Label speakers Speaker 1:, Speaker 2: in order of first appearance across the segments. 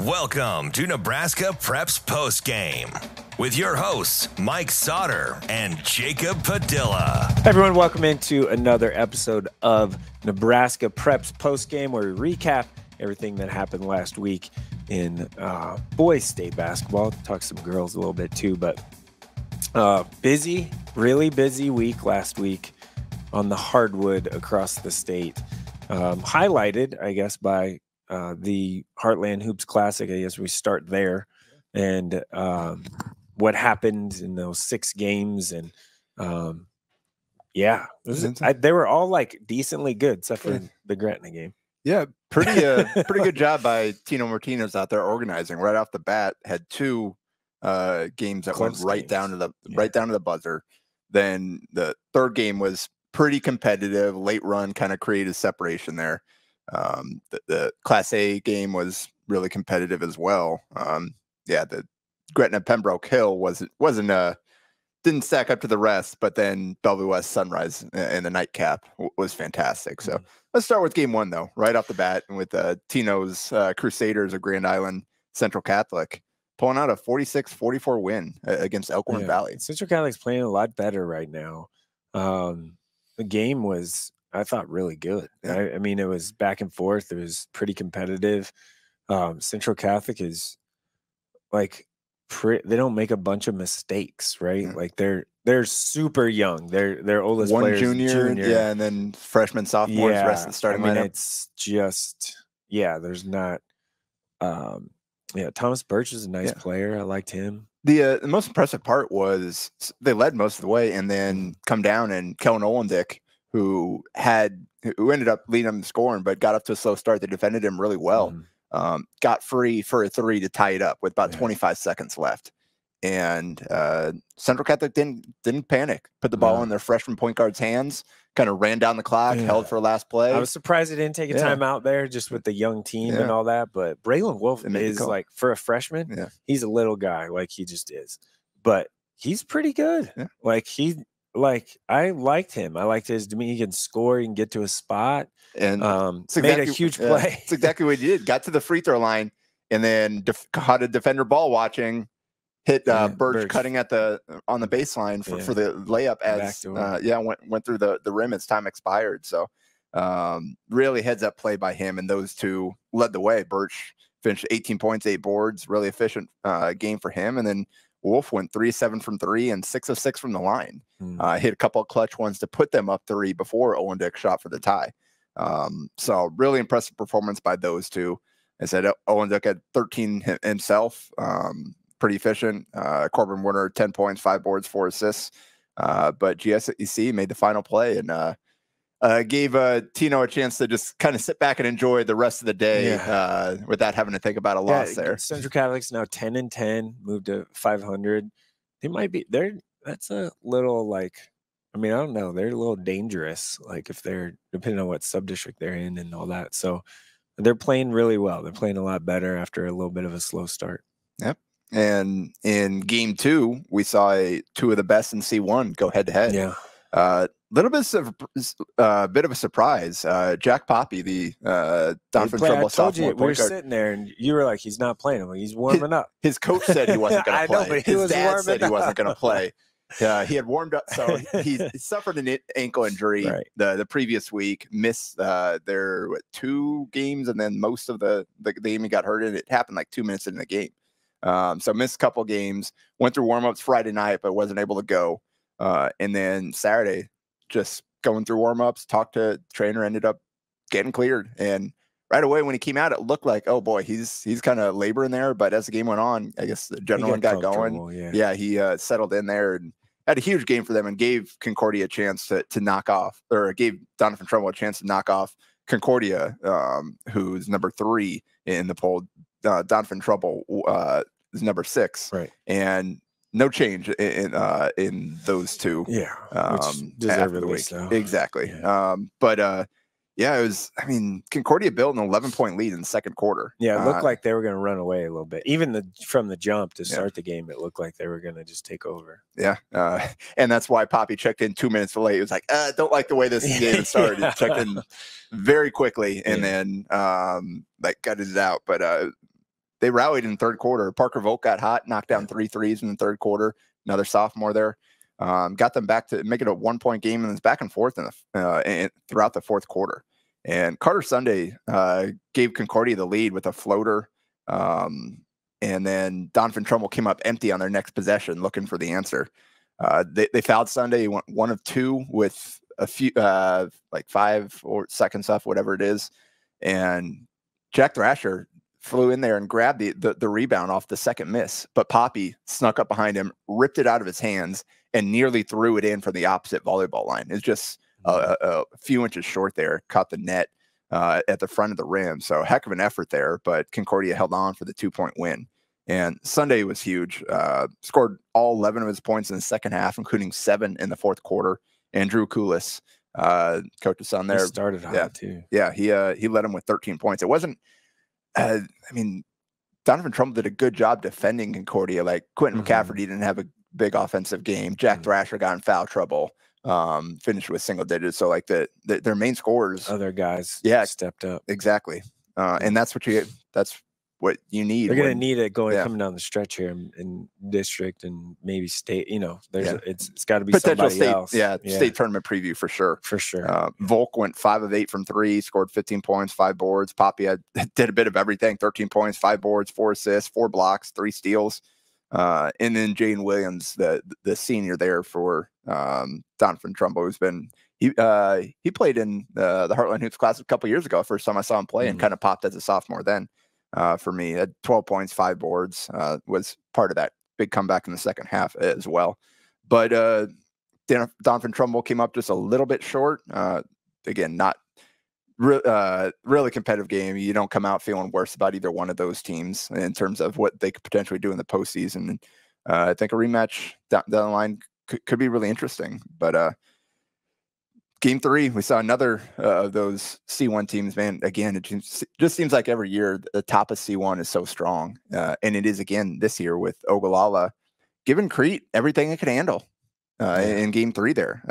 Speaker 1: Welcome to Nebraska Preps Postgame with your hosts, Mike Sautter and Jacob Padilla.
Speaker 2: Hey everyone, welcome into another episode of Nebraska Preps Postgame, where we recap everything that happened last week in boys state basketball. Talk some girls a little bit too, but really busy week last week on the hardwood across the state. Highlighted, I guess, by the Heartland Hoops Classic. I guess we start there, and what happened in those 6 games, and they were all like decently good, except for the Gretna game.
Speaker 3: Yeah, pretty good job by Tino Martinez out there organizing right off the bat. Had 2 games that went right down to the buzzer. Then the third game was pretty competitive, late run, kind of created separation there. The Class A game was really competitive as well. The Gretna Pembroke Hill didn't stack up to the rest, but then Bellevue West Sunrise in the nightcap was fantastic. So let's start with game 1 though, right off the bat, and with Tino's Crusaders of Grand Island Central Catholic pulling out a 46-44 win against Elkhorn Valley.
Speaker 2: Central Catholic's playing a lot better right now. The game was, I thought, really good. I mean, it was back and forth. It was pretty competitive. Central Catholic is like, they don't make a bunch of mistakes, right? Yeah. Like they're super young. Their oldest
Speaker 3: one
Speaker 2: player
Speaker 3: junior, and then freshman, sophomores, rest of the starting lineup.
Speaker 2: It's just, there's not. Thomas Birch is a nice player. I liked him.
Speaker 3: The most impressive part was they led most of the way, and then come down, and Kellen Olendick, who ended up leading them in scoring, but got up to a slow start. They defended him really well. Got free for a 3 to tie it up with about 25 seconds left. And Central Catholic didn't panic, put the ball in their freshman point guard's hands, kind of ran down the clock, held for last play.
Speaker 2: I was surprised they didn't take a timeout there, just with the young team and all that. But Braylon Wolf is, like, for a freshman, he's a little guy, like he just is. But he's pretty good. Yeah. I liked him. I liked his demeanor. He can score. He can get to a spot. And made a huge play.
Speaker 3: That's exactly what he did. Got to the free throw line, and then caught a defender ball watching, hit Birch cutting on the baseline for the layup as went through the rim as time expired. So really heads up play by him, and those two led the way. Birch finished 18 points, 8 boards, really efficient game for him, and then Wolf went 3-7 from 3 and 6 of 6 from the line. Hit a couple of clutch ones to put them up 3 before Olendick shot for the tie. So really impressive performance by those two. I said Olendick had 13 himself, pretty efficient. Corbin Warner, 10 points, 5 boards, 4 assists. But GSEC made the final play and gave Tino a chance to just kind of sit back and enjoy the rest of the day without having to think about a loss there.
Speaker 2: Central Catholic's now 10-10, moved to 500. They might be there. That's a little I don't know. They're a little dangerous, like if they're depending on what sub-district they're in and all that. So they're playing really well. They're playing a lot better after a little bit of a slow start.
Speaker 3: Yep. And in game 2, we saw 2 of the best in C1 go head to head.
Speaker 2: Yeah.
Speaker 3: Little bit of a surprise. Jack Poppy, the Donovan Trumbull sophomore.
Speaker 2: We were sitting there, and you were like, "He's not playing." I'm like, "He's warming up."
Speaker 3: His coach said he wasn't going to play.
Speaker 2: But
Speaker 3: his dad said he wasn't going to play. He had warmed up, so he suffered an ankle injury the previous week. Missed their 2 games, and then most of the game he got hurt in. It happened like 2 minutes into the game. So missed a couple games. Went through warmups Friday night, but wasn't able to go. And then Saturday, just going through warmups, talked to the trainer, ended up getting cleared. And right away when he came out, it looked like, oh boy, he's kind of laboring there. But as the game went on, I guess the adrenaline got going. He settled in there and had a huge game for them and gave Concordia a chance to knock off, or gave Donovan Trumbull a chance to knock off Concordia, who's number 3 in the poll. Donovan Trumbull is number 6.
Speaker 2: Right.
Speaker 3: And no change in those two.
Speaker 2: Yeah. Which deservedly so.
Speaker 3: Exactly.
Speaker 2: Yeah.
Speaker 3: It was, Concordia built an 11-point lead in the second quarter.
Speaker 2: Yeah, it looked like they were going to run away a little bit. Even from the jump to start the game, it looked like they were going to just take over.
Speaker 3: Yeah. And that's why Poppy checked in 2 minutes late. He was like, don't like the way this game started. He checked in very quickly and then gutted it out. But they rallied in the third quarter. Parker Volk got hot, knocked down 3 threes in the third quarter. Another sophomore there. Got them back to make it a 1-point game, and it's back and forth throughout the fourth quarter. And Carter Sunday gave Concordia the lead with a floater. And then Donovan Trumbull came up empty on their next possession looking for the answer. They fouled Sunday. He went 1 of 2 with a few like 5 or seconds left, whatever it is. And Jack Thrasher flew in there and grabbed the rebound off the second miss. But Poppy snuck up behind him, ripped it out of his hands, and nearly threw it in from the opposite volleyball line. It's just a few inches short there, caught the net at the front of the rim. So heck of an effort there, but Concordia held on for the 2-point win. And Sunday was huge. Scored all 11 of his points in the second half, including 7 in the fourth quarter. And Drew Koulis, coach's son there,
Speaker 2: started hot too.
Speaker 3: Yeah, he led him with 13 points. It wasn't. I mean, Donovan Trumbull did a good job defending Concordia. Like Quentin McCafferty didn't have a big offensive game. Jack Thrasher got in foul trouble. Finished with single digits. So like their main scorers,
Speaker 2: other guys, stepped up exactly.
Speaker 3: And that's what you need.
Speaker 2: They're going to need it coming down the stretch here in district and maybe state. It's got to be
Speaker 3: potential
Speaker 2: somebody else.
Speaker 3: State tournament preview for sure. Volk went 5 of 8 from 3, scored 15 points, 5 boards. Poppy did a bit of everything: 13 points, 5 boards, 4 assists, 4 blocks, 3 steals. And then Jane Williams, the senior there for Donovan Trumbull, who's been he played in the Heartland Hoops Classic a couple years ago. First time I saw him play, and kind of popped as a sophomore then. For me, at 12 points, 5 boards, was part of that big comeback in the second half as well. But Donovan Trumbull came up just a little bit short. Again, not really competitive game. You don't come out feeling worse about either one of those teams in terms of what they could potentially do in the postseason. I think a rematch down the line could be really interesting. But Game 3, we saw another of those C1 teams, man. Again, it just seems like every year the top of C1 is so strong. And it is again this year with Ogallala giving Crete everything it could handle in Game 3 there.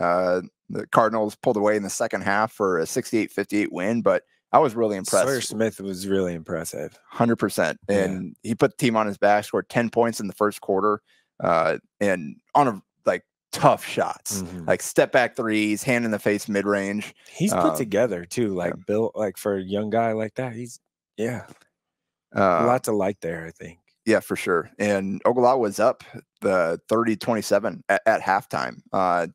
Speaker 3: The Cardinals pulled away in the second half for a 68-58 win, but I was really impressed.
Speaker 2: Sawyer Smith was really impressive.
Speaker 3: 100%. And he put the team on his back, scored 10 points in the first quarter, and on a tough shots, like step back threes, hand in the face mid range.
Speaker 2: He's put together too, built for a young guy like that. He's a lot to like there, I think.
Speaker 3: Yeah, for sure. And Ogallala was up the 30-27 at halftime.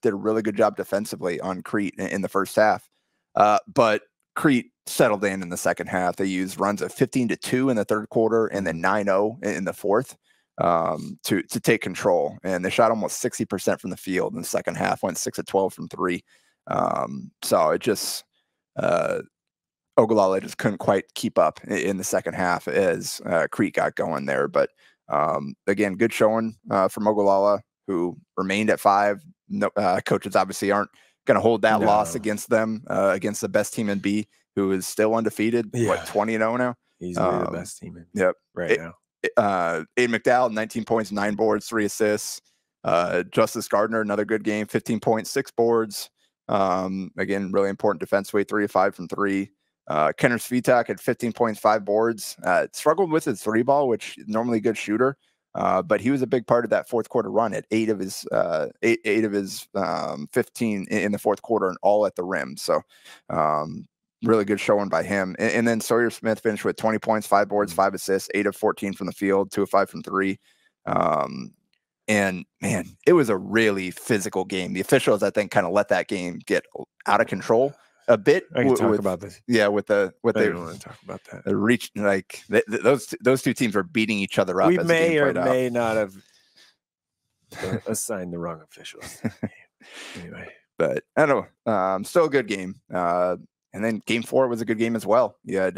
Speaker 3: Did a really good job defensively on Crete in the first half. But Crete settled in the second half. They used runs of 15-2 in the third quarter and then 9-0 in the fourth. To take control, and they shot almost 60% from the field in the second half, went 6 of 12 from 3. So it just Ogallala just couldn't quite keep up in the second half as Crete got going there. But again, good showing from Ogallala, who remained at 5. No, coaches obviously aren't going to hold that loss against them, against the best team in B, who is still undefeated. 20-0 now.
Speaker 2: He's the best team in B now.
Speaker 3: Aiden McDowell, 19 points, 9 boards, 3 assists. Justice Gardner, another good game, 15 points, 6 boards. Again, really important defensively, 3 of 5 from 3. Kenner Svitak had 15 points, 5 boards. Struggled with his 3 ball, which is normally a good shooter. But he was a big part of that fourth quarter run at 8 of his 15 in the fourth quarter, and all at the rim. So really good showing by him. And then Sawyer Smith finished with 20 points, 5 boards, 5 assists, 8 of 14 from the field, 2 of 5 from 3. And man, it was a really physical game. The officials, I think, kind of let that game get out of control a bit.
Speaker 2: I can talk about this.
Speaker 3: Yeah, what they
Speaker 2: want to talk about that.
Speaker 3: Reach, like those two teams were beating each other up.
Speaker 2: We may or may not have assigned the wrong officials. Anyway,
Speaker 3: but I don't know. Still a good game. And then Game 4 was a good game as well. You had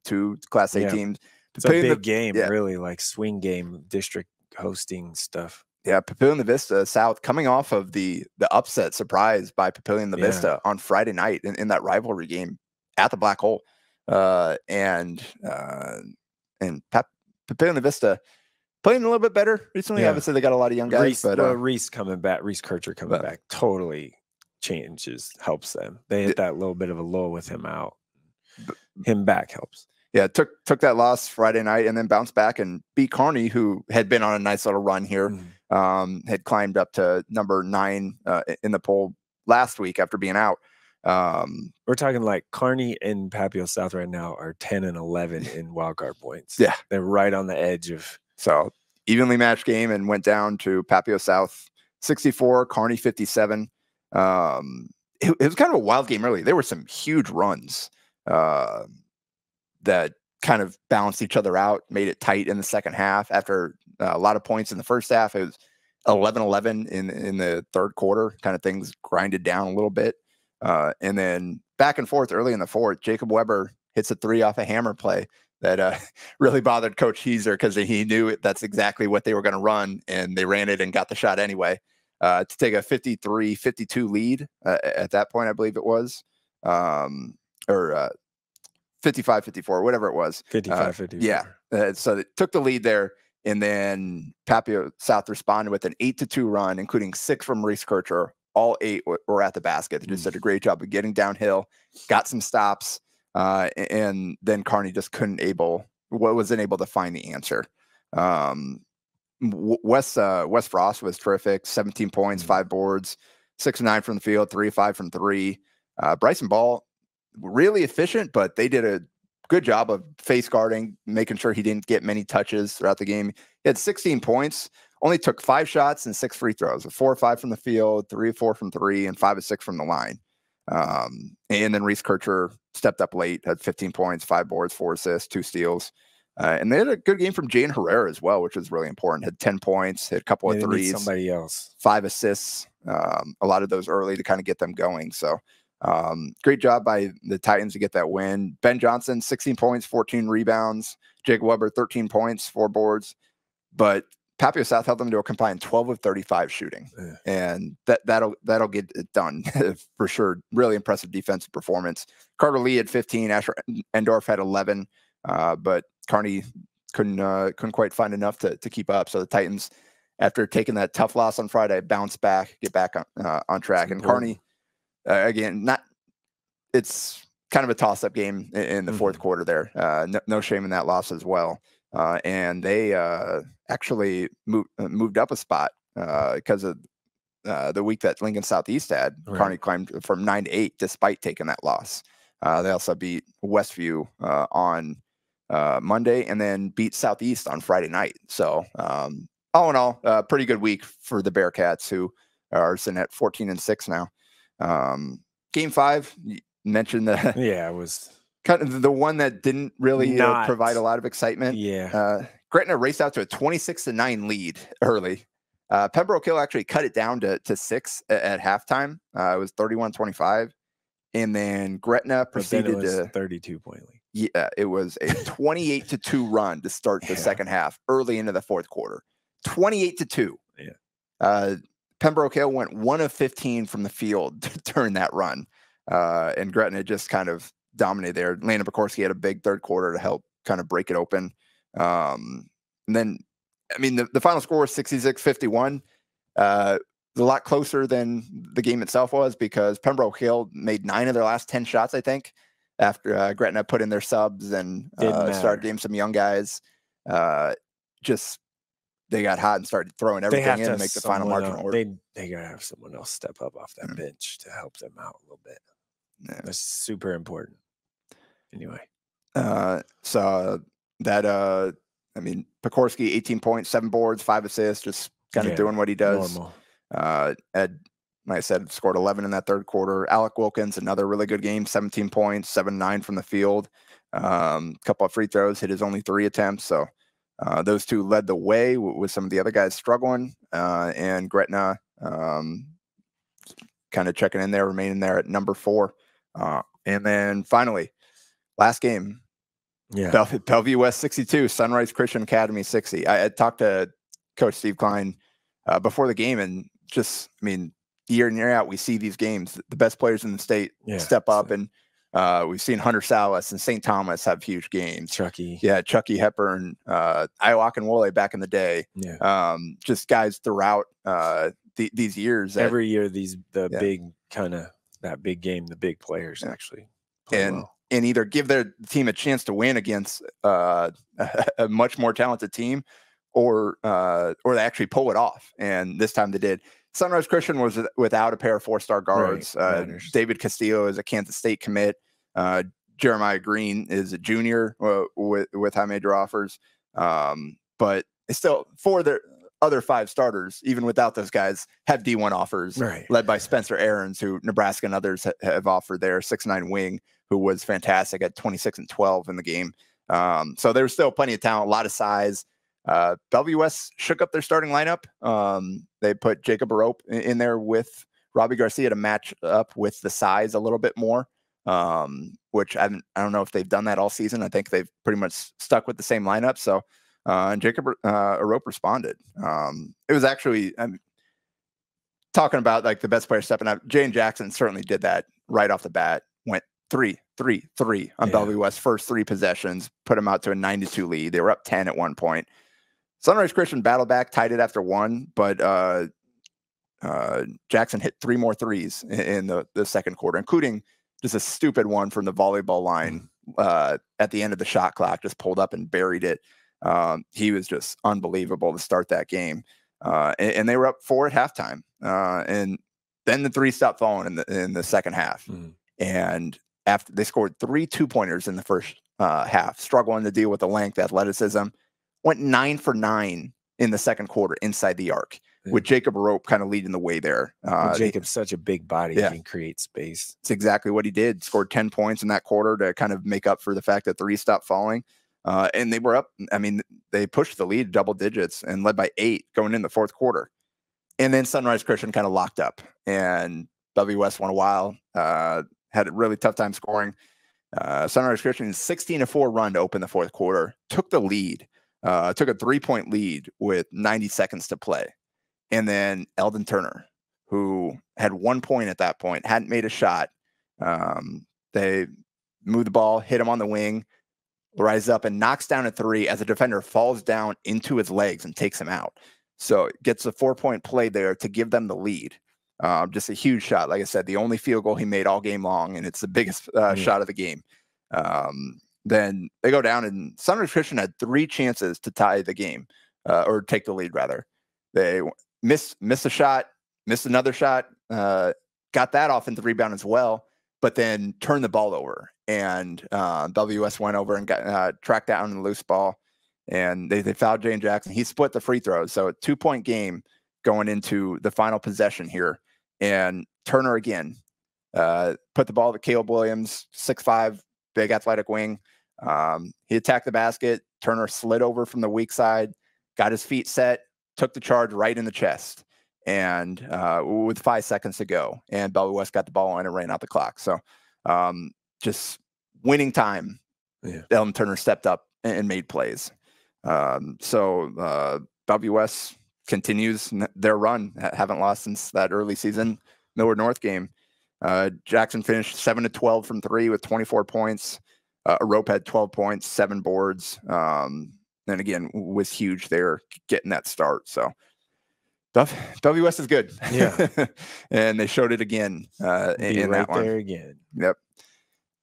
Speaker 3: 2 Class A teams.
Speaker 2: It's a big game, really, like swing game, district hosting stuff.
Speaker 3: Yeah, Papillion La Vista South coming off of the upset surprise by Papillion La Vista on Friday night in that rivalry game at the Black Hole. And Papillion La Vista playing a little bit better recently. Obviously, they got a lot of young guys.
Speaker 2: Reese coming back, Reese Kircher coming back totally helps them. They hit that little bit of a lull with him out. Him back helps.
Speaker 3: Yeah, took that loss Friday night and then bounced back and beat Kearney, who had been on a nice little run here. Had climbed up to number 9 in the poll last week after being out.
Speaker 2: We're talking like Kearney and Papio South right now are 10 and 11 in wildcard points.
Speaker 3: Yeah,
Speaker 2: they're right on the edge of.
Speaker 3: So evenly matched game and went down to Papio South 64, Kearney 57. It was kind of a wild game early. There were some huge runs that kind of balanced each other out, made it tight in the second half. After a lot of points in the first half, it was 11-11 in the third quarter. Kind of things grinded down a little bit. And then back and forth early in the fourth, Jacob Weber hits a 3 off a hammer play that really bothered Coach Heiser because he knew that's exactly what they were going to run, and they ran it and got the shot anyway to take a 53-52 lead at that point, I believe it was, or 55-54, whatever it was.
Speaker 2: 55-54.
Speaker 3: Yeah. So they took the lead there, and then Papio South responded with an 8-2 run, including 6 from Maurice Kircher. All 8 were at the basket. They just did a great job of getting downhill, got some stops, and then Kearney just wasn't able to find the answer. Wes Frost was terrific. 17 points, 5 boards, 6-9 from the field, 3-5 from 3. Bryson Ball, really efficient, but they did a good job of face guarding, making sure he didn't get many touches throughout the game. He had 16 points, only took 5 shots and 6 free throws, 4-5 from the field, 3-4 from 3, and 5-6 from the line. And then Reese Kircher stepped up late, had 15 points, 5 boards, 4 assists, 2 steals. And they had a good game from Jane Herrera as well, which was really important. Had 10 points, hit a couple of threes.
Speaker 2: Somebody else.
Speaker 3: 5 assists, a lot of those early to kind of get them going. So great job by the Titans to get that win. Ben Johnson, 16 points, 14 rebounds. Jake Weber, 13 points, 4 boards. But Papio South held them to a combined 12 of 35 shooting. Yeah. And that'll get it done for sure. Really impressive defensive performance. Carter Lee had 15, Asher Endorf had 11, but Kearney couldn't quite find enough to keep up. So the Titans, after taking that tough loss on Friday, bounce back, get back on track. And Kearney, again, it's kind of a toss-up game in the fourth quarter there. No shame in that loss as well. And they actually moved up a spot because of the week that Lincoln Southeast had. Right. Kearney climbed from 9 to 8 despite taking that loss. They also beat Westview on Monday and then beat Southeast on Friday night. So all in all, a pretty good week for the Bearcats, who are sitting at 14-6 now. Game 5, you mentioned that.
Speaker 2: Yeah, it was
Speaker 3: kind of the one that didn't really provide a lot of excitement.
Speaker 2: Yeah.
Speaker 3: Gretna raced out to a 26-9 lead early. Pembroke Hill actually cut it down to 6 at halftime. It was 31-25. And then Gretna proceeded to
Speaker 2: 32-point lead.
Speaker 3: Yeah, it was a 28-2 run to start the second half early into the fourth quarter. 28-2.
Speaker 2: Yeah.
Speaker 3: Pembroke Hill went 1 of 15 from the field during that run. And Gretna just kind of dominated there. Landon Pekorski had a big third quarter to help kind of break it open. And then, I mean, the final score was 66-51. A lot closer than the game itself was because Pembroke Hill made 9 of their last 10 shots, I think, after Gretna put in their subs and started getting some young guys. They got hot and started throwing everything in to make the final margin order.
Speaker 2: They got to have someone else step up off that bench to help them out a little bit. Yeah. That's super important. Anyway.
Speaker 3: So that, I mean, Pekorski, 18 points, 7 boards, 5 assists, just kind of doing what he does.
Speaker 2: Normal.
Speaker 3: Ed, like I said, scored 11 in that third quarter. Alec Wilkins, another really good game, 17 points, 7-9 from the field. Couple of free throws, hit his only 3 attempts. So those two led the way with some of the other guys struggling. And Gretna kind of checking in there, remaining there at number 4. And then finally, last game, Bellevue West 62, Sunrise Christian Academy 60. I talked to Coach Steve Klein before the game, and just, I mean, year in, year out, we see these games. The best players in the state step up, and we've seen Hunter Salas and St. Thomas have huge games.
Speaker 2: Chucky
Speaker 3: Hepburn, Iowa and Wole back in the day.
Speaker 2: Yeah.
Speaker 3: Just guys throughout these years.
Speaker 2: Every year, big kind of that big game, the big players actually play well.
Speaker 3: and either give their team a chance to win against a much more talented team, or they actually pull it off. And this time they did. Sunrise Christian was without a pair of 4-star guards.
Speaker 2: Right.
Speaker 3: David Castillo is a Kansas State commit. Jeremiah Green is a junior with high major offers. But it's still, for their other 5 starters, even without those guys, have D1 offers, led by Spencer Aarons, who Nebraska and others have offered their 6'9" wing, who was fantastic at 26 and 12 in the game. So there's still plenty of talent, a lot of size. Bellevue West shook up their starting lineup. They put Jacob Rope in there with Robbie Garcia to match up with the size a little bit more, which I don't know if they've done that all season. I think they've pretty much stuck with the same lineup. So, and Jacob Rope responded. It was actually, I'm talking about like the best player stepping up. Jane Jackson certainly did that right off the bat. Went 3 on Bellevue West's first 3 possessions, put them out to a 9-2 lead. They were up 10 at one point. Sunrise Christian battled back, tied it after 1, but Jackson hit 3 more threes in the second quarter, including just a stupid one from the volleyball line at the end of the shot clock, just pulled up and buried it. He was just unbelievable to start that game. And they were up 4 at halftime. And then the 3 stopped falling in the second half. And after they scored 3 2-pointers in the first half, struggling to deal with the length, athleticism, went 9 for 9 in the second quarter inside the arc, with Jacob Rope kind of leading the way there.
Speaker 2: Jacob's such a big body, he can create space.
Speaker 3: It's exactly what he did. Scored 10 points in that quarter to kind of make up for the fact that 3 stopped falling. And they were up. I mean, they pushed the lead double digits and led by 8 going in the fourth quarter. And then Sunrise Christian kind of locked up, and Bellevue West won a while. Had a really tough time scoring. Sunrise Christian's 16-4 run to open the fourth quarter, took the lead, took a 3-point lead with 90 seconds to play. And then Eldon Turner, who had 1 point at that point, hadn't made a shot. They moved the ball, hit him on the wing, rises up and knocks down a 3 as a defender falls down into his legs and takes him out. So gets a 4-point play there to give them the lead. Just a huge shot. Like I said, the only field goal he made all game long, and it's the biggest shot of the game. Then they go down, and Sunrise Christian had 3 chances to tie the game, or take the lead, rather. They missed a shot, missed another shot, got that offensive rebound as well, but then turned the ball over. And Bellevue West went over and got tracked down the loose ball, and they fouled Jane Jackson. He split the free throws, so a 2-point game going into the final possession here. And Turner again put the ball to Caleb Williams, 6'5", big athletic wing. He attacked the basket. Turner slid over from the weak side, got his feet set, took the charge right in the chest, and with 5 seconds to go. And Bellevue West got the ball and it ran out the clock. So just winning time. Eldon Turner stepped up and made plays. So Bellevue West continues their run. Haven't lost since that early season Millward North game. Jackson finished 7-12 from 3 with 24 points. Rope had 12 points, 7 boards. And again, was huge there getting that start. So Bellevue West is good.
Speaker 2: Yeah.
Speaker 3: And they showed it again in
Speaker 2: right
Speaker 3: that one.
Speaker 2: There again.
Speaker 3: Yep.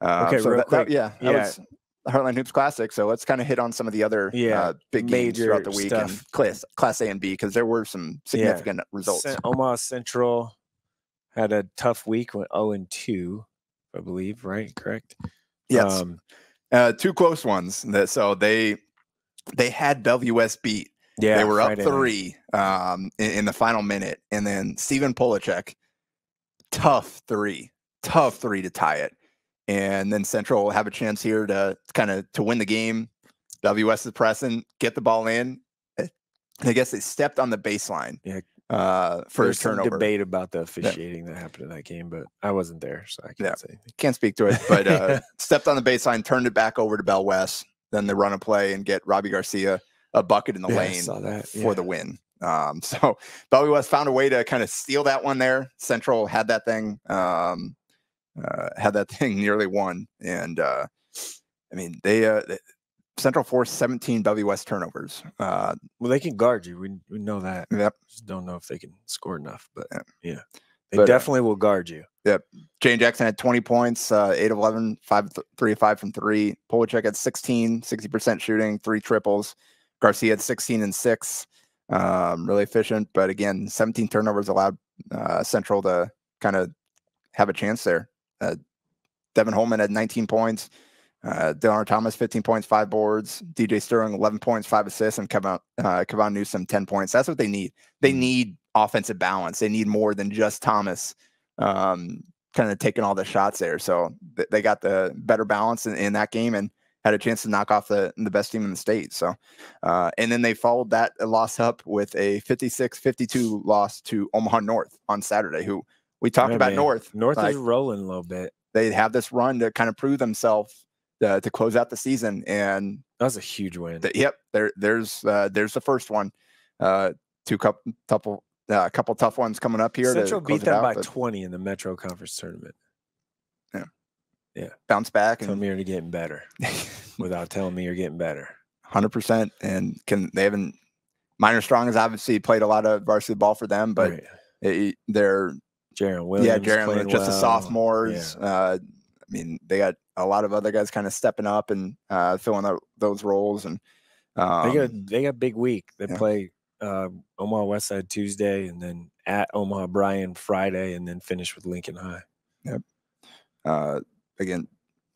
Speaker 2: Okay,
Speaker 3: so
Speaker 2: real quick.
Speaker 3: That was the Heartland Hoops Classic. So let's kind of hit on some of the other big games throughout the week and Class A and B, because there were some significant results.
Speaker 2: Omaha Central had a tough week, went 0-2, I believe, right? Correct?
Speaker 3: Yes. 2 close ones. So they had Bellevue West beat.
Speaker 2: Yeah,
Speaker 3: they were up 3 in the final minute. And then Steven Polacek, tough three to tie it. And then Central will have a chance here to win the game. Bellevue West is pressing, get the ball in. I guess they stepped on the baseline for a turnover.
Speaker 2: Debate about the officiating that happened in that game, but I wasn't there, so I can't say anything.
Speaker 3: Can't speak to it. But stepped on the baseline, turned it back over to Bell West. Then they run a play and get Robbie Garcia a bucket in the lane for the win. So Bellevue West found a way to kind of steal that one there. Central had that thing. Nearly won. And I mean, they Central forced 17 Bellevue West turnovers.
Speaker 2: Well, they can guard you. We know that.
Speaker 3: Yep.
Speaker 2: Just don't know if they can score enough, but they definitely will guard you.
Speaker 3: Yep. Jane Jackson had 20 points, 8 of 11, 3 of 5 from 3. Polachek had 16, 60% shooting, 3 triples. Garcia had 16 and 6. Really efficient, but again, 17 turnovers allowed Central to kind of have a chance there. Devin Holman had 19 points. Dylan Thomas, 15 points, 5 boards. DJ Sterling, 11 points, 5 assists, and Kevon Newsom, 10 points. That's what they need. They need offensive balance. They need more than just Thomas kind of taking all the shots there. So they got the better balance in that game and had a chance to knock off the best team in the state. So, and then they followed that loss up with a 56-52 loss to Omaha North on Saturday, who we talked about. North
Speaker 2: is rolling a little bit. They
Speaker 3: have this run to kind of prove themselves to close out the season. And
Speaker 2: that was a huge win.
Speaker 3: There's the first one. Couple tough ones coming up here.
Speaker 2: Central beat them by 20 in the Metro Conference tournament. Yeah.
Speaker 3: Bounce back.
Speaker 2: Tell me you're getting better without telling me you're getting better.
Speaker 3: 100%. And they haven't. Minor Strong has obviously played a lot of varsity ball for them, but they're
Speaker 2: Jaron Williams.
Speaker 3: Yeah, Jaron Williams, just the sophomores. Yeah. I mean, they got a lot of other guys kind of stepping up and filling out those roles. And
Speaker 2: they got a big week. They play Omaha Westside Tuesday, and then at Omaha Bryan Friday, and then finish with Lincoln High.
Speaker 3: Yep. Again,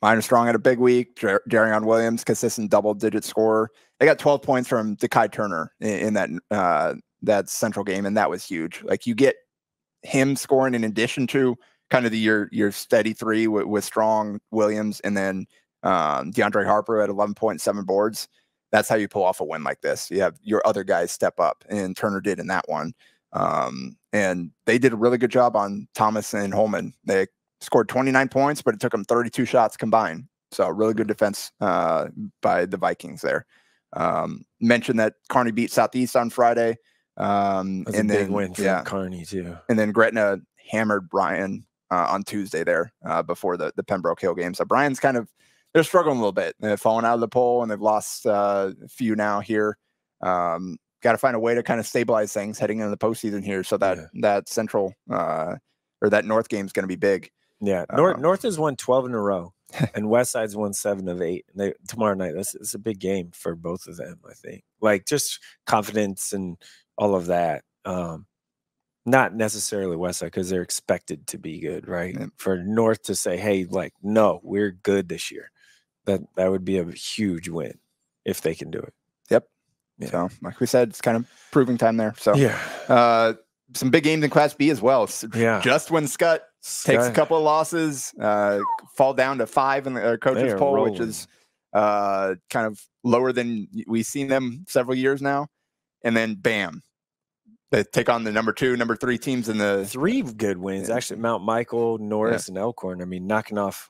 Speaker 3: Minor Strong had a big week. Jarion Williams, consistent double-digit scorer. They got 12 points from Dekai Turner in that Central game, and that was huge. Like, you get him scoring in addition to kind of your steady 3 with Strong, Williams, and then DeAndre Harper at 11.7 boards. That's how you pull off a win like this. You have your other guys step up, and Turner did in that one. And they did a really good job on Thomas and Holman. They scored 29 points, but it took them 32 shots combined. So really good defense by the Vikings there. Mentioned that Kearney beat Southeast on Friday.
Speaker 2: That's a big win for Kearney too.
Speaker 3: And then Gretna hammered Bryan on Tuesday there before the Pembroke Hill game. So Bryan's they're struggling a little bit. They've fallen out of the poll, and they've lost a few now here. Got to find a way to kind of stabilize things heading into the postseason here, so that Central or that North game is going to be big.
Speaker 2: Yeah, North has won 12 in a row, and Westside's won 7 of 8. Tomorrow night, it's a big game for both of them, I think. Like, just confidence and all of that. Not necessarily Westside, because they're expected to be good, right? Yeah. For North to say, hey, like, no, we're good this year. That would be a huge win if they can do it.
Speaker 3: Yep. Yeah. So, like we said, it's kind of proving time there. So, some big games in Class B as well.
Speaker 2: Yeah.
Speaker 3: Just when Scott takes a couple of losses, fall down to 5 in the coaches poll, rolling, which is kind of lower than we've seen them several years now. And then, bam, they take on the number 2, number 3 teams in the
Speaker 2: 3 good wins. Actually, Mount Michael, Norris, and Elkhorn. I mean, knocking off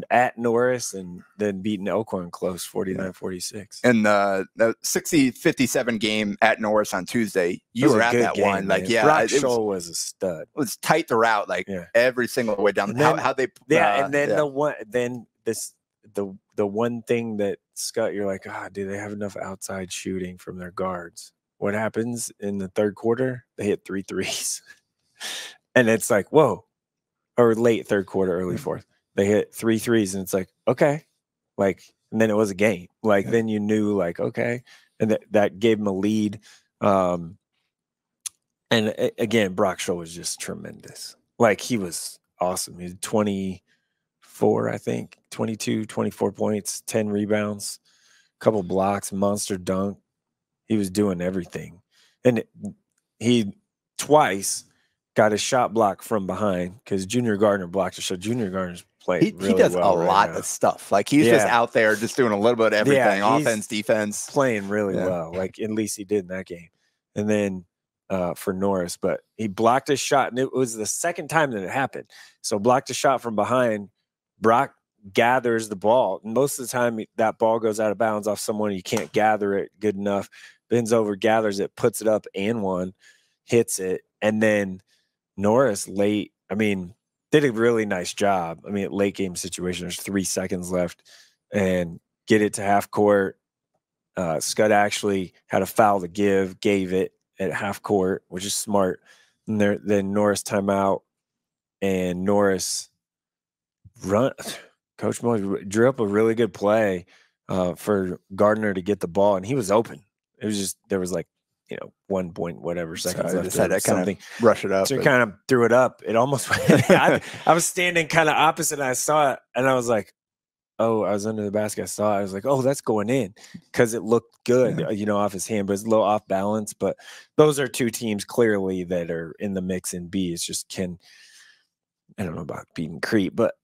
Speaker 2: at Norris and then beating Elkhorn close 49-46.
Speaker 3: And the 60-57 game at Norris on Tuesday, you were at that game, one. Like,
Speaker 2: Brock Scholl was a stud.
Speaker 3: It was tight throughout, like every single way down. How they
Speaker 2: and then the one thing that Scott, you're like, do they have enough outside shooting from their guards? What happens in the third quarter? They hit 3 threes. And it's like, whoa. Or late third quarter, early fourth. They hit 3 threes, and it's like, okay. Like, and then it was a game. Like, then you knew, like, okay. And that gave them a lead. And again, Brock Scholl was just tremendous. Like, he was awesome. He had 24, I think, 22, 24 points, 10 rebounds, a couple blocks, monster dunk. He was doing everything. And he twice got a shot block from behind because Junior Gardner blocked a shot. Junior Gardner's playing really well. He does
Speaker 3: a lot of stuff. Like, he's just out there just doing a little bit of everything, offense, defense.
Speaker 2: Playing really well. Like, at least he did in that game. And then for Norris, but he blocked a shot, and it was the second time that it happened. So blocked a shot from behind. Brock gathers the ball. And most of the time, that ball goes out of bounds off someone. You can't gather it good enough. Bends over, gathers it, puts it up and one, hits it. And then Norris late, I mean, did a really nice job. I mean, late game situation, there's 3 seconds left and get it to half court. Scott actually had a foul to gave it at half court, which is smart. And then Norris timeout. and Norris Coach Moore drew up a really good play for Gardner to get the ball, and he was open. It was just there was 1 point whatever seconds left.
Speaker 3: Just had to kind of rush it up.
Speaker 2: So kind of threw it up. It almost went. I was standing kind of opposite, and I saw it, and I was like, "Oh, I was under the basket. I saw it. I was like, oh, that's going in," because it looked good, off his hand, but it's a little off balance. But those are two teams clearly that are in the mix in B. It's just I don't know about beating Crete, but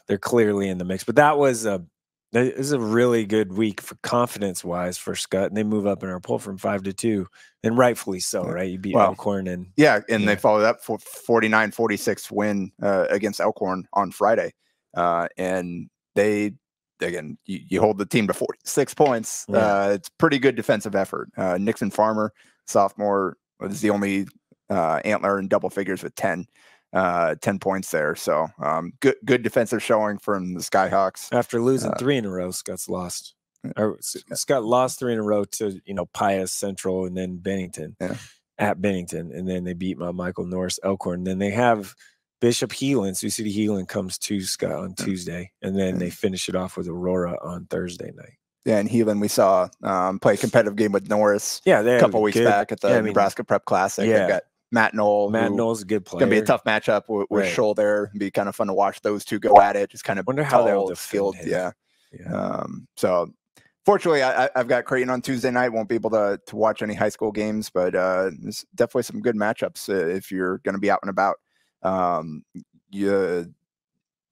Speaker 2: they're clearly in the mix. But that was a really good week for confidence-wise for Scott, and they move up in our poll from 5-2, and rightfully so, right? You beat Elkhorn, and
Speaker 3: they followed up for 49-46 win against Elkhorn on Friday, and they again you hold the team to 46 points. It's pretty good defensive effort. Nixon Farmer, sophomore, was the only antler in double figures with 10 points there. So good defensive showing from the Skyhawks.
Speaker 2: After losing 3 in a row, Scott lost 3 in a row to Pius Central and then Bennington at Bennington, and then they beat Michael Norris Elkhorn. Then they have Bishop Heelan. Sioux City Heelan comes to Scott on Tuesday, and then they finish it off with Aurora on Thursday night.
Speaker 3: Yeah, and Heelan we saw play a competitive game with Norris a couple weeks back at the Nebraska Prep Classic. They've got Matt Knoll.
Speaker 2: Matt Knoll's a good player.
Speaker 3: Going to be a tough matchup with Scholl there. It'd be kind of fun to watch those two go at it. Just kind of
Speaker 2: wonder how they'll skilled.
Speaker 3: So fortunately, I've got Creighton on Tuesday night. Won't be able to watch any high school games, but there's definitely some good matchups if you're going to be out and about.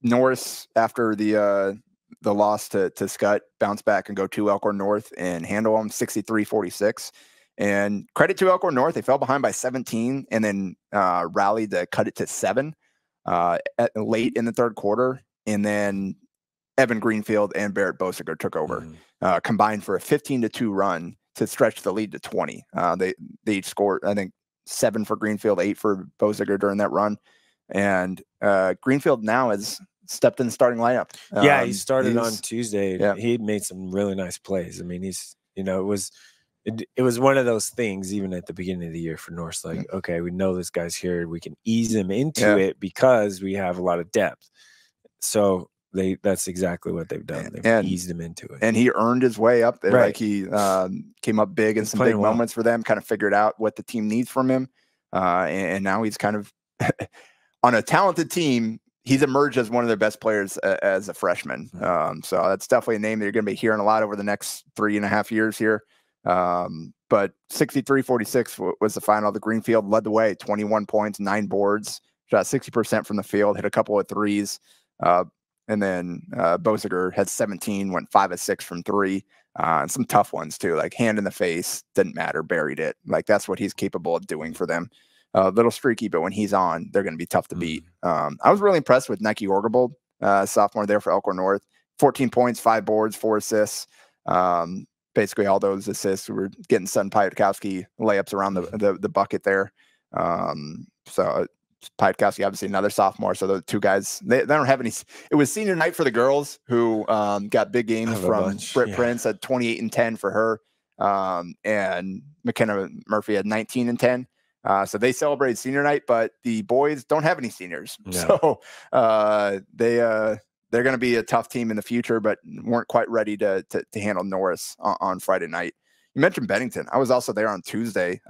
Speaker 3: Norris, after the loss to Scott, bounce back and go to Elkhorn North and handle them 63-46. And credit to Elkhorn North, they fell behind by 17 and then rallied to cut it to 7 late in the third quarter. And then Evan Greenfield and Barrett Bosiger took over, combined for a 15-2 run to stretch the lead to 20. They each scored, I think, 7 for Greenfield, 8 for Bosiger during that run. And Greenfield now has stepped in the starting lineup.
Speaker 2: He started on Tuesday. Yeah. He made some really nice plays. I mean, it was one of those things, even at the beginning of the year for North, okay, we know this guy's here. We can ease him into it because we have a lot of depth. So that's exactly what they've done. They've eased him into it.
Speaker 3: And he earned his way up there. Right. He came up big in some big moments for them, kind of figured out what the team needs from him. And now he's kind of on a talented team. He's emerged as one of their best players as a freshman. So that's definitely a name that you're going to be hearing a lot over the next 3.5 years here. But 63-46 was the final. The Greenfield led the way, 21 points, 9 boards, shot 60% from the field, hit a couple of threes. And then Bosiger had 17, went 5 of 6 from 3, and some tough ones too, like hand in the face, didn't matter, buried it. That's what he's capable of doing for them. A little streaky, but when he's on, they're going to be tough to beat. I was really impressed with Nike Orgerbold, sophomore there for Elkhorn North. 14 points, 5 boards, 4 assists. Basically all those assists were getting Sutton Pietkowski layups around the bucket there. So Pietkowski, obviously another sophomore. So those two guys, they don't have any. It was senior night for the girls who got big games from Britt Prince at 28 and 10 for her. And McKenna Murphy had 19 and 10. So they celebrated senior night, but the boys don't have any seniors. No. So they're going to be a tough team in the future, but weren't quite ready to handle Norris on Friday night. You mentioned Bennington. I was also there on Tuesday.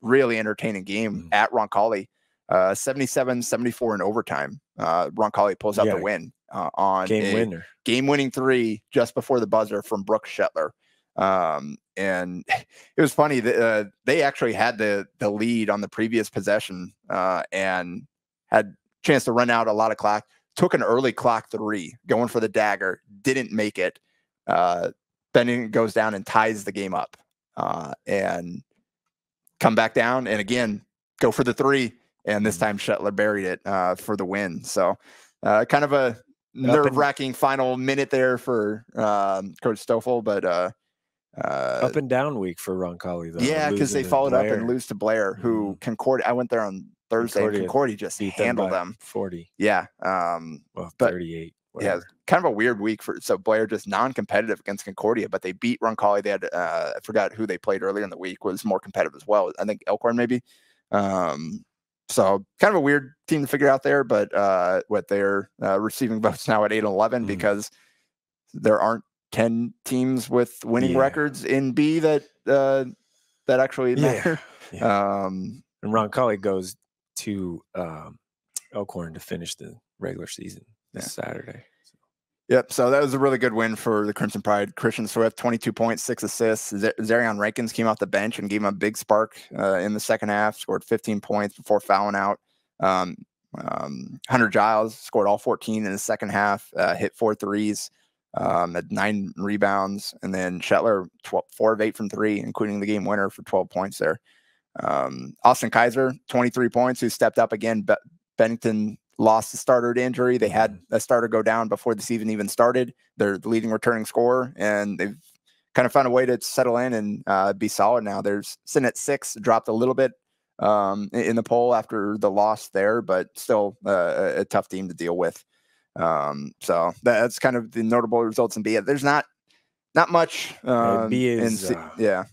Speaker 3: Really entertaining game at Roncalli. 77-74 in overtime. Roncalli pulls out the win on game-winning 3 just before the buzzer from Brooke Shetler. And it was funny that they actually had the lead on the previous possession and had a chance to run out a lot of clock. Took an early clock 3, going for the dagger, didn't make it. Bennington goes down and ties the game up, and come back down and again go for the 3. And this time Shetler buried it for the win. So kind of a nerve-wracking final minute there for Coach Stoffel, but
Speaker 2: up and down week for Roncalli, though.
Speaker 3: Yeah, because they followed up and lose to Blair, who Concordia. I went there on Thursday. Concordia just handled them
Speaker 2: 40.
Speaker 3: Yeah,
Speaker 2: well, 38.
Speaker 3: Whatever. Yeah, kind of a weird week so Blair just non-competitive against Concordia, but they beat Roncalli. They had I forgot who they played earlier in the week was more competitive as well. I think Elkhorn maybe. So kind of a weird team to figure out there, but what they're receiving votes now at 8-11 because there aren't 10 teams with winning records in B that actually matter.
Speaker 2: Yeah. And Roncalli goes to Elkhorn to finish the regular season this Saturday.
Speaker 3: Yep. So that was a really good win for the Crimson Pride. Christian Swift, 22 points, 6 assists. Zarion Rankins came off the bench and gave him a big spark in the second half, scored 15 points before fouling out. Hunter Giles scored all 14 in the second half, hit 4 threes, had 9 rebounds. And then Shetler, 4 of 8 from 3, including the game winner for 12 points there. Austin Kaiser, 23 points, who stepped up again. Bennington lost the starter to injury. They had a starter go down before the season even started. They're the leading returning scorer, and they've kind of found a way to settle in and be solid now. They're sitting at 6, dropped a little bit in the poll after the loss there, but still a tough team to deal with. So that's kind of the notable results in B. There's not much.
Speaker 2: B is something.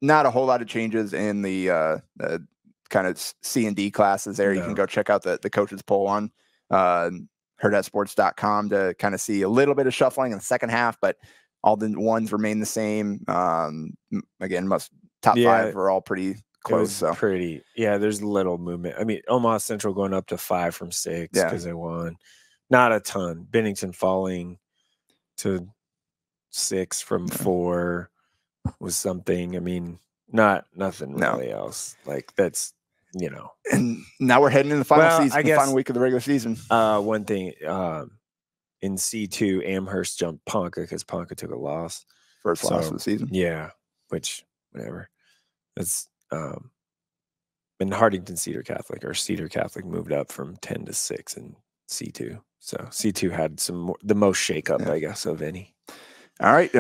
Speaker 3: Not a whole lot of changes in the kind of C and D classes there. No. You can go check out the coaches poll on HurrdatSports.com to kind of see a little bit of shuffling in the second half, but all the ones remain the same. Again, most top 5 are all pretty close. So
Speaker 2: there's little movement. I mean, Omaha Central going up to 5 from 6 because they won. Not a ton. Bennington falling to 6 from 4 was something. I mean, nothing really else. Like that's,
Speaker 3: And now we're heading into the final season, the final week of the regular season.
Speaker 2: One thing, in C2, Amherst jumped Ponca because Ponca took a loss.
Speaker 3: First loss of the season.
Speaker 2: Yeah, which, whatever. That's, and Hartington Cedar Catholic moved up from 10 to 6 in C2. So C2 had the most shakeup, I guess, of any.
Speaker 3: All right.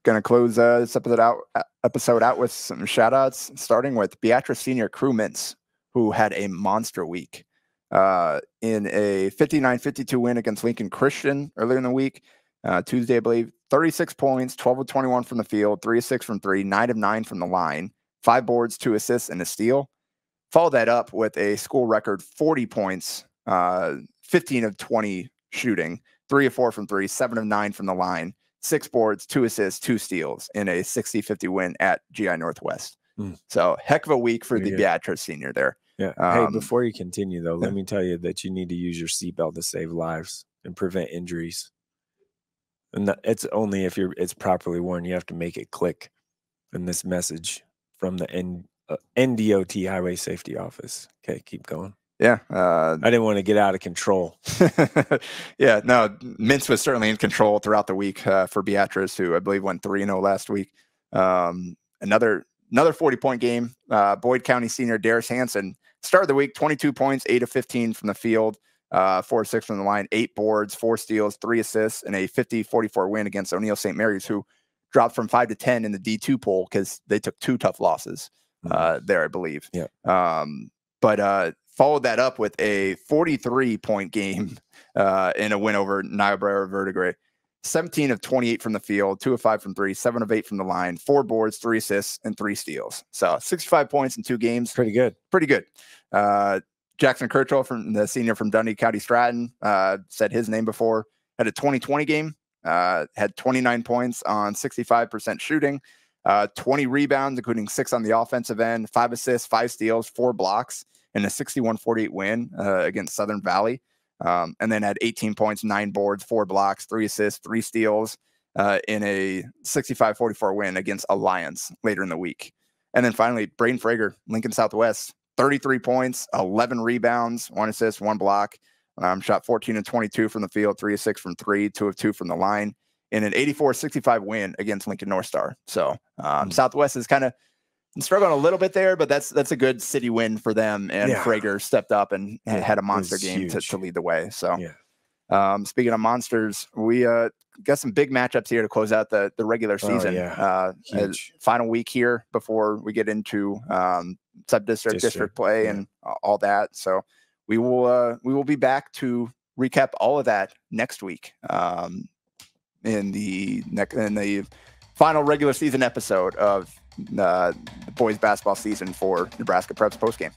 Speaker 3: Going to close this episode out with some shout-outs, starting with Beatrice Senior Crew Mintz, who had a monster week in a 59-52 win against Lincoln Christian earlier in the week. Tuesday, I believe, 36 points, 12 of 21 from the field, 3 of 6 from 3, 9 of 9 from the line, 5 boards, 2 assists, and a steal. Followed that up with a school record 40 points, 15 of 20 shooting, 3 of 4 from 3, 7 of 9 from the line, 6 boards, 2 assists, 2 steals in a 60-50 win at GI Northwest. So heck of a week for the Beatrice Senior there.
Speaker 2: Yeah. Hey, before you continue though, let me tell you that you need to use your seatbelt to save lives and prevent injuries. And it's only if it's properly worn. You have to make it click. And this message from the NDOT Highway Safety Office. Okay, keep going.
Speaker 3: Yeah.
Speaker 2: I didn't want to get out of control.
Speaker 3: Yeah, no, Mintz was certainly in control throughout the week for Beatrice, who I believe went 3-0 last week. Another 40-point game. Boyd County senior Darius Hansen started the week, 22 points, 8 of 15 from the field, 4 of 6 from the line, 8 boards, 4 steals, 3 assists, and a 50-44 win against O'Neill St. Mary's, who dropped from 5 to 10 in the D2 poll because they took 2 tough losses there, I believe.
Speaker 2: Yeah.
Speaker 3: But followed that up with a 43-point game in a win over Niobrara Verdigre. 17 of 28 from the field, 2 of 5 from 3, 7 of 8 from the line, 4 boards, 3 assists, and 3 steals. So 65 points in 2 games.
Speaker 2: Pretty good.
Speaker 3: Pretty good. Jackson Kirchhoff, from the senior from Dundee County Stratton, said his name before, had a 20-20 game, had 29 points on 65% shooting, 20 rebounds, including 6 on the offensive end, 5 assists, 5 steals, 4 blocks, and a 61-48 win against Southern Valley. And then had 18 points, 9 boards, 4 blocks, 3 assists, 3 steals in a 65-44 win against Alliance later in the week. And then finally, Braden Frager, Lincoln Southwest, 33 points, 11 rebounds, 1 assist, 1 block. Shot 14 of 22 from the field, 3 of 6 from 3, 2 of 2 from the line in an 84-65 win against Lincoln North Star. So Southwest is kind of struggling a little bit there, but that's a good city win for them. And Frager stepped up and had a monster game to lead the way. So speaking of monsters, we got some big matchups here to close out the regular season. Final week here before we get into sub-district, district play and all that. So we will be back to recap all of that next week in the final regular season episode of the boys basketball season for Nebraska Preps postgame.